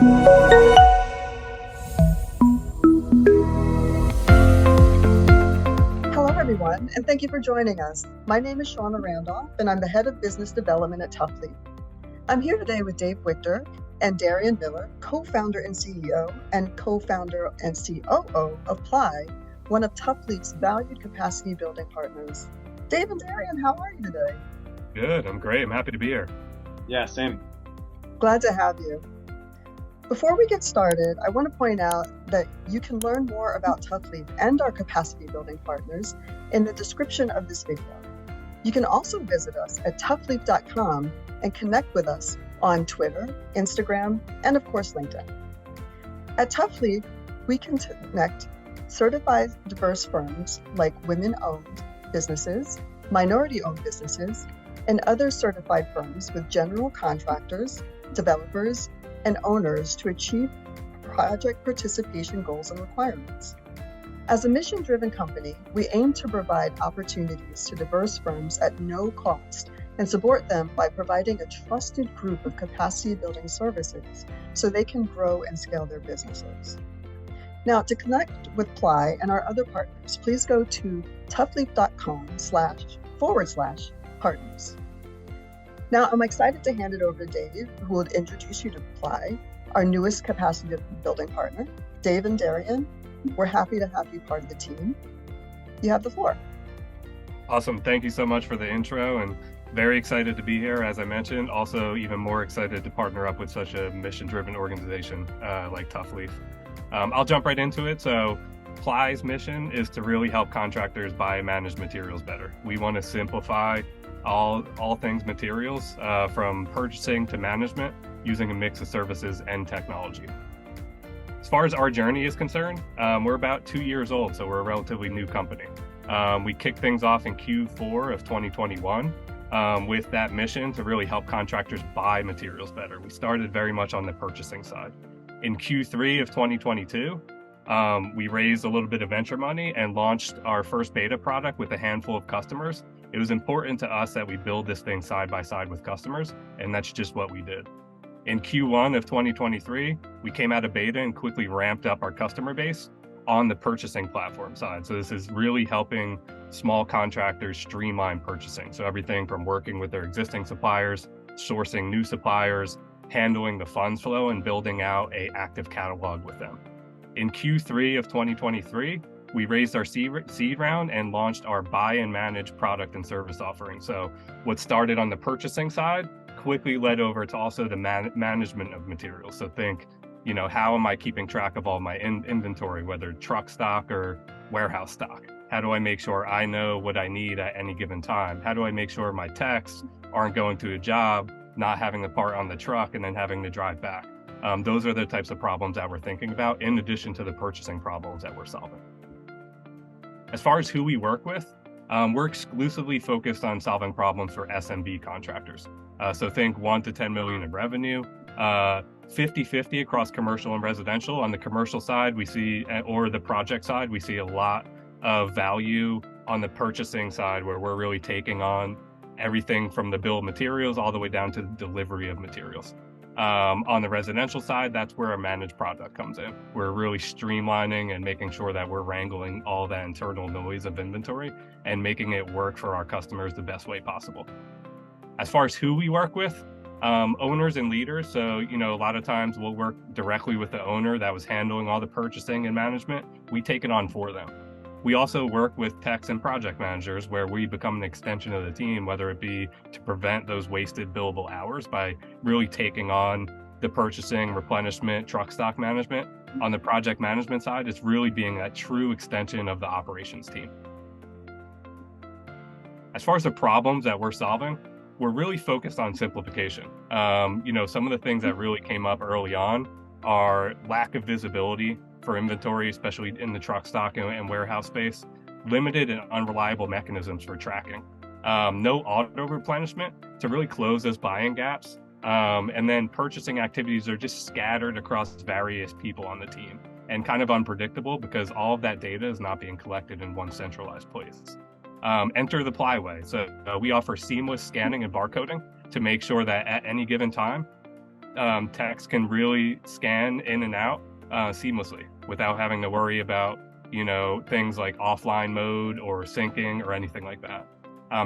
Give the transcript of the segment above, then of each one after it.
Hello, everyone, and thank you for joining us. My name is Shauna Randolph, and I'm the Head of Business Development at Toughleaf. I'm here today with Dave Wichter and Darian Miller, co-founder and CEO and co-founder and COO of Ply, one of Toughleaf's valued capacity building partners. Dave and Darian, how are you today? Good, I'm great. I'm happy to be here. Yeah, same. Glad to have you. Before we get started, I want to point out that you can learn more about Toughleaf and our capacity building partners in the description of this video. You can also visit us at toughleaf.com and connect with us on Twitter, Instagram, and of course, LinkedIn. At Toughleaf, we can connect certified diverse firms like women-owned businesses, minority-owned businesses, and other certified firms with general contractors, developers, and owners to achieve project participation goals and requirements. As a mission-driven company, we aim to provide opportunities to diverse firms at no cost and support them by providing a trusted group of capacity building services so they can grow and scale their businesses. Now, to connect with Ply and our other partners, please go to toughleaf.com/partners. Now, I'm excited to hand it over to Dave, who will introduce you to Ply, our newest capacity building partner. Dave and Darian, we're happy to have you part of the team. You have the floor. Awesome. Thank you so much for the intro, and very excited to be here, as I mentioned. Also, even more excited to partner up with such a mission-driven organization like Toughleaf. I'll jump right into it. So Ply's mission is to really help contractors buy and manage materials better. We want to simplify all things materials, from purchasing to management, using a mix of services and technology. As far as our journey is concerned, we're about 2 years old, so we're a relatively new company. We kicked things off in Q4 of 2021 with that mission to really help contractors buy materials better. We started very much on the purchasing side. In Q3 of 2022, we raised a little bit of venture money and launched our first beta product with a handful of customers. It was important to us that we build this thing side by side with customers, and that's just what we did. In Q1 of 2023, we came out of beta and quickly ramped up our customer base on the purchasing platform side. So this is really helping small contractors streamline purchasing. So everything from working with their existing suppliers, sourcing new suppliers, handling the funds flow, and building out an active catalog with them. In Q3 of 2023, we raised our seed round and launched our buy and manage product and service offering. So what started on the purchasing side quickly led over to also the management of materials. So think, how am I keeping track of all my inventory, whether truck stock or warehouse stock? How do I make sure I know what I need at any given time? How do I make sure my techs aren't going to a job, not having the part on the truck and then having to drive back? Those are the types of problems that we're thinking about, in addition to the purchasing problems that we're solving. As far as who we work with, we're exclusively focused on solving problems for SMB contractors. So think 1 to 10 million in revenue, 50-50 across commercial and residential. On the commercial side, we see, or the project side, we see a lot of value on the purchasing side, where we're really taking on everything from the bill of materials all the way down to the delivery of materials. On the residential side, that's where our managed product comes in. We're really streamlining and making sure that we're wrangling all that internal noise of inventory and making it work for our customers the best way possible. As far as who we work with, owners and leaders. So, a lot of times we'll work directly with the owner that was handling all the purchasing and management. We take it on for them. We also work with techs and project managers, where we become an extension of the team, whether it be to prevent those wasted billable hours by really taking on the purchasing, replenishment, truck stock management. On the project management side, it's really being that true extension of the operations team. As far as the problems that we're solving, we're really focused on simplification. Some of the things that really came up early on are lack of visibility for inventory, especially in the truck stock and warehouse space, limited and unreliable mechanisms for tracking, no auto replenishment to really close those buying gaps, and then purchasing activities are just scattered across various people on the team and kind of unpredictable because all of that data is not being collected in one centralized place. Enter the Ply way. So we offer seamless scanning and barcoding to make sure that at any given time, techs can really scan in and out seamlessly without having to worry about, things like offline mode or syncing or anything like that.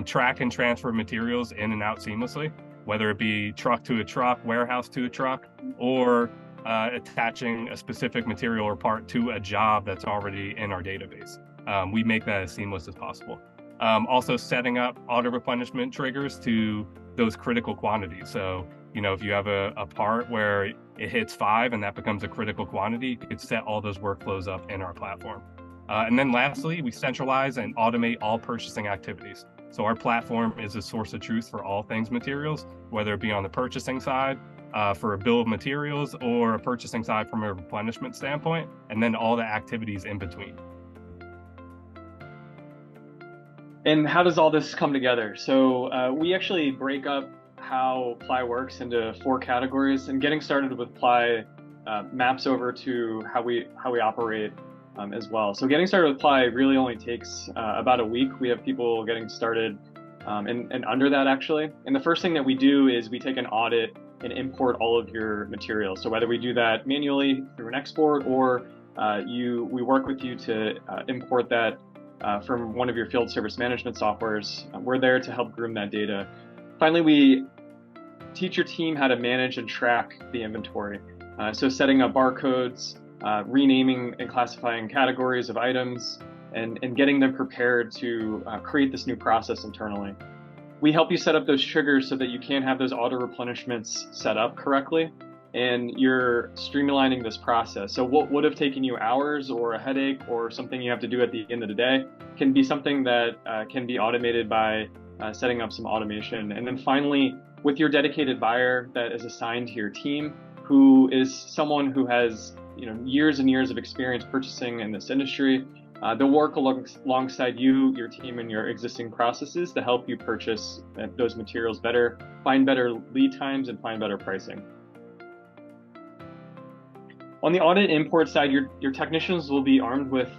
Track and transfer materials in and out seamlessly, whether it be truck to a truck, warehouse to a truck, or attaching a specific material or part to a job that's already in our database. We make that as seamless as possible. Also setting up auto replenishment triggers to those critical quantities. So, if you have a part where it hits 5 and that becomes a critical quantity, you could set all those workflows up in our platform. And then lastly, we centralize and automate all purchasing activities. So our platform is a source of truth for all things materials, whether it be on the purchasing side, for a bill of materials, or a purchasing side from a replenishment standpoint, and then all the activities in between. And how does all this come together? So we actually break up how Ply works into 4 categories, and getting started with Ply maps over to how we operate as well. So getting started with Ply really only takes about a week. We have people getting started and under that actually. And the first thing that we do is we take an audit and import all of your materials. So whether we do that manually through an export, or we work with you to import that from one of your field service management softwares, we're there to help groom that data. Finally, we teach your team how to manage and track the inventory. So setting up barcodes, renaming and classifying categories of items, and getting them prepared to create this new process internally. We help you set up those triggers so that you can have those auto replenishments set up correctly, and you're streamlining this process. So what would have taken you hours or a headache or something you have to do at the end of the day can be something that can be automated by setting up some automation. And then finally, with your dedicated buyer that is assigned to your team, who is someone who has years and years of experience purchasing in this industry, they'll work alongside you, your team, and your existing processes to help you purchase those materials better, find better lead times, and find better pricing. On the audit import side, your technicians will be armed with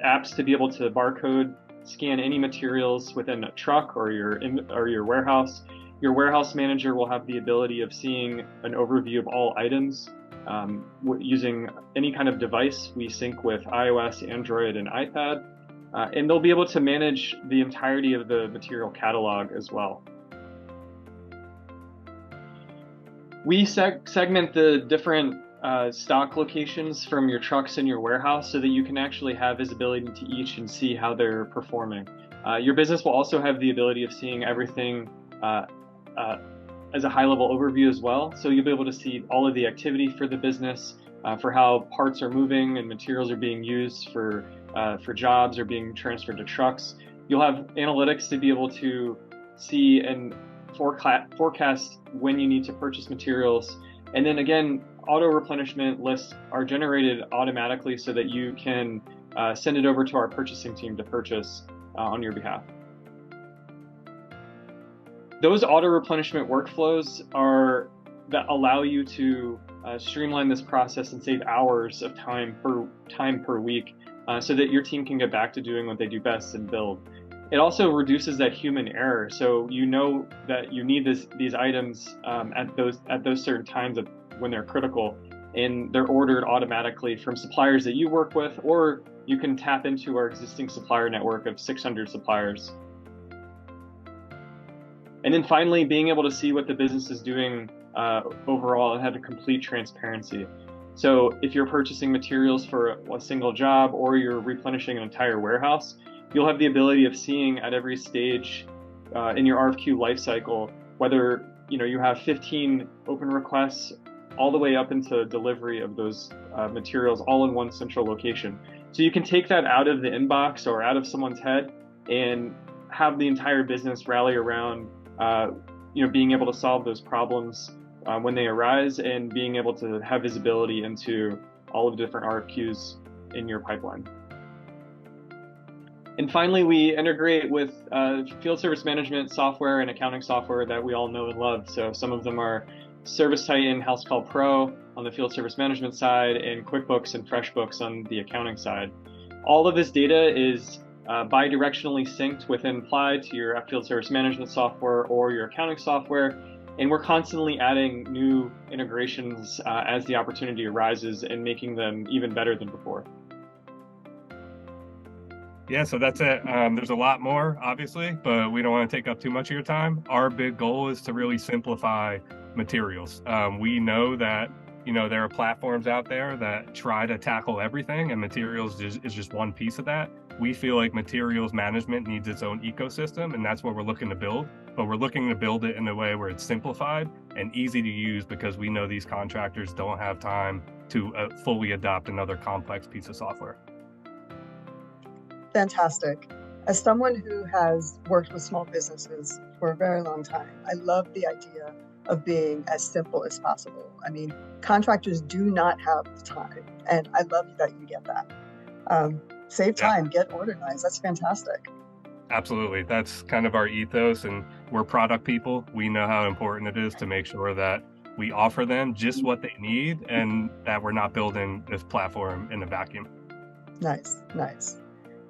apps to be able to barcode scan any materials within a truck or your warehouse. Your warehouse manager will have the ability of seeing an overview of all items using any kind of device. We sync with iOS, Android, and iPad, and they'll be able to manage the entirety of the material catalog as well. We segment the different stock locations from your trucks in your warehouse so that you can actually have visibility to each and see how they're performing. Your business will also have the ability of seeing everything as a high-level overview as well. So you'll be able to see all of the activity for the business, for how parts are moving and materials are being used for jobs or being transferred to trucks. You'll have analytics to be able to see and forecast when you need to purchase materials. And then again, auto replenishment lists are generated automatically so that you can send it over to our purchasing team to purchase on your behalf. Those auto replenishment workflows that allow you to streamline this process and save hours of time per week, so that your team can get back to doing what they do best and build. It also reduces that human error, so you know that you need these items at those certain times when they're critical, and they're ordered automatically from suppliers that you work with, or you can tap into our existing supplier network of 600 suppliers. And then finally, being able to see what the business is doing overall and have a complete transparency. So if you're purchasing materials for a single job or you're replenishing an entire warehouse, you'll have the ability of seeing at every stage in your RFQ lifecycle, whether you have 15 open requests all the way up into delivery of those materials all in one central location. So you can take that out of the inbox or out of someone's head and have the entire business rally around being able to solve those problems when they arise, and being able to have visibility into all of the different RFQs in your pipeline. And finally, we integrate with field service management software and accounting software that we all know and love. So some of them are ServiceTitan, HouseCall Pro on the field service management side, and QuickBooks and FreshBooks on the accounting side. All of this data is bidirectionally synced within Ply to your field service management software or your accounting software, And we're constantly adding new integrations as the opportunity arises and making them even better than before. Yeah, so that's it. There's a lot more, obviously, but we don't want to take up too much of your time. Our big goal is to really simplify materials. We know that, there are platforms out there that try to tackle everything, and materials is just one piece of that. We feel like materials management needs its own ecosystem, and that's what we're looking to build. But we're looking to build it in a way where it's simplified and easy to use, because we know these contractors don't have time to fully adopt another complex piece of software. Fantastic. As someone who has worked with small businesses for a very long time, I love the idea of being as simple as possible. I mean, contractors do not have the time, and I love that you get that. Save time, get organized. That's fantastic. Absolutely. That's kind of our ethos, and we're product people. We know how important it is to make sure that we offer them just what they need and that we're not building this platform in a vacuum. Nice, nice.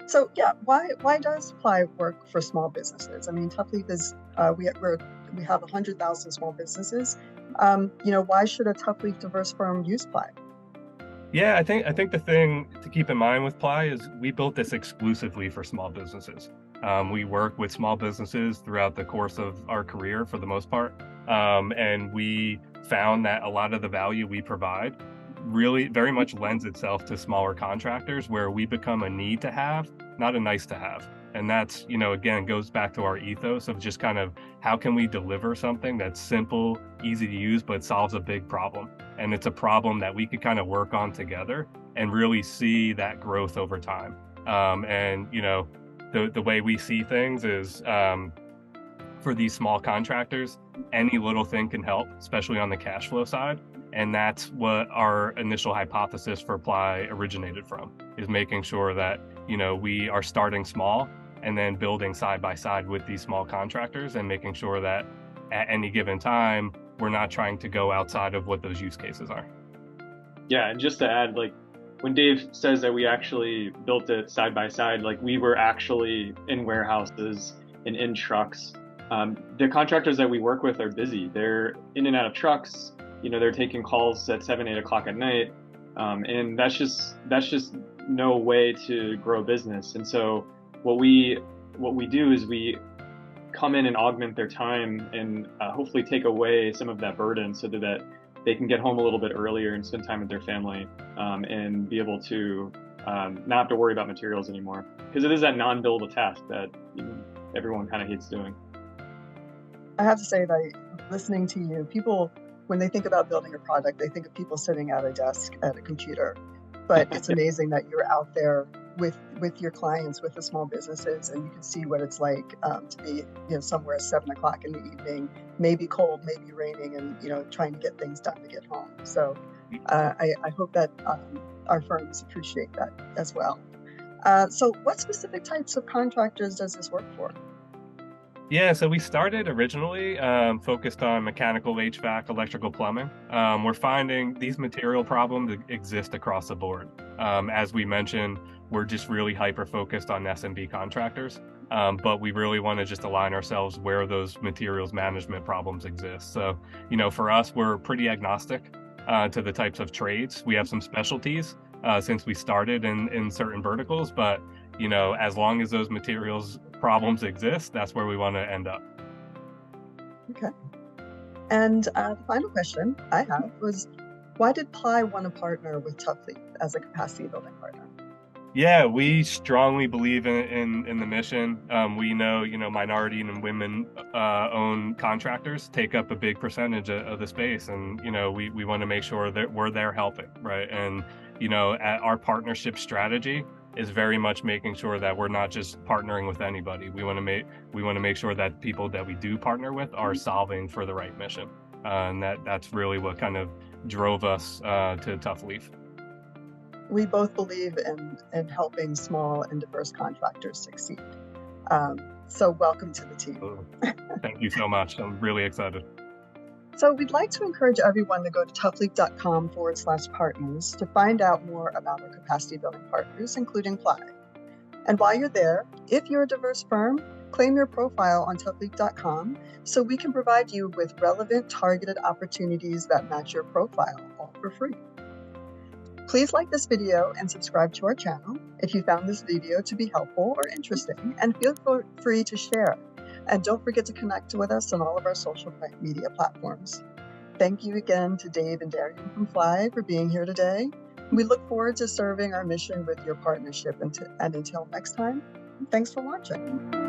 So yeah, why does Ply work for small businesses? I mean, ToughLeaf is we have 100,000 small businesses. Why should a ToughLeaf diverse firm use Ply? Yeah, I think the thing to keep in mind with Ply is we built this exclusively for small businesses. We work with small businesses throughout the course of our career for the most part, and we found that a lot of the value we provide really very much lends itself to smaller contractors, where we become a need to have, not a nice to have. And that's, again, goes back to our ethos of just kind of how can we deliver something that's simple, easy to use, but solves a big problem. And it's a problem that we could kind of work on together and really see that growth over time. The way we see things is for these small contractors, any little thing can help, especially on the cash flow side. And that's what our initial hypothesis for Ply originated from, is making sure that, we are starting small and then building side by side with these small contractors, and making sure that at any given time, we're not trying to go outside of what those use cases are. Yeah, and just to add, when Dave says that we actually built it side by side, we were actually in warehouses and in trucks. The contractors that we work with are busy. They're in and out of trucks. They're taking calls at 7, 8 o'clock at night. And that's just no way to grow business. And so what we do is we come in and augment their time and hopefully take away some of that burden, so that they can get home a little bit earlier and spend time with their family, and be able to not have to worry about materials anymore. Because it is that non-billable task that everyone kind of hates doing. I have to say that listening to you, people, when they think about building a product, they think of people sitting at a desk at a computer. But it's amazing that you're out there with your clients, with the small businesses, and you can see what it's like to be somewhere at 7 o'clock in the evening, maybe cold, maybe raining, and trying to get things done to get home. So I hope that our firms appreciate that as well. So what specific types of contractors does this work for? Yeah, so we started originally focused on mechanical, HVAC, electrical, plumbing. We're finding these material problems exist across the board. As we mentioned, we're just really hyper-focused on SMB contractors, but we really want to just align ourselves where those materials management problems exist. So, for us, we're pretty agnostic to the types of trades. We have some specialties since we started in certain verticals, but as long as those materials problems exist, that's where we want to end up. Okay. And the final question I have was, why did Ply want to partner with ToughLeaf as a capacity building partner? Yeah, we strongly believe in the mission. We know, minority and women-owned contractors take up a big percentage of the space, and we want to make sure that we're there helping, right? And our partnership strategy is very much making sure that we're not just partnering with anybody. We want to make sure that people that we do partner with are solving for the right mission, and that's really what kind of drove us to ToughLeaf. We both believe in helping small and diverse contractors succeed. So welcome to the team. Thank you so much. I'm really excited. So we'd like to encourage everyone to go to toughleaf.com/partners to find out more about our capacity building partners, including Ply. And while you're there, if you're a diverse firm, Claim your profile on toughleaf.com so we can provide you with relevant, targeted opportunities that match your profile, all for free. Please like this video and subscribe to our channel if you found this video to be helpful or interesting, and feel free to share. And don't forget to connect with us on all of our social media platforms. Thank you again to Dave and Darian from Fly for being here today. We look forward to serving our mission with your partnership, and until next time, thanks for watching.